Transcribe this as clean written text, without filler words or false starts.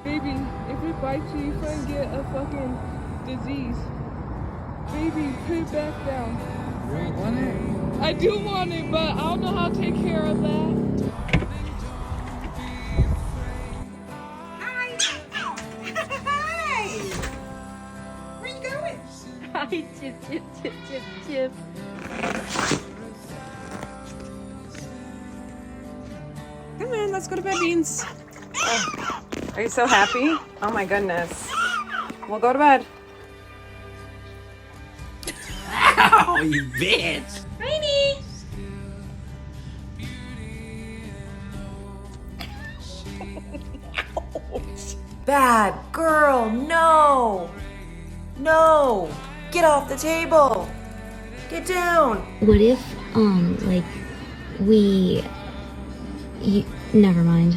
Baby, if it bites you, you're gonna get a fucking disease. Baby, put it back down. You don't want it? I do want it, but I don't know how to take care of that. Hi! Hi! Where you going? Hi, Chip, Chip, Chip, Chip, Chip. Come on, let's go to bed, Beans. Oh, are you so happy? Oh my goodness. We'll go to bed. Ow, you bitch! Rainy! Bad girl, no! No! Get off the table! Get down! What if, like, never mind.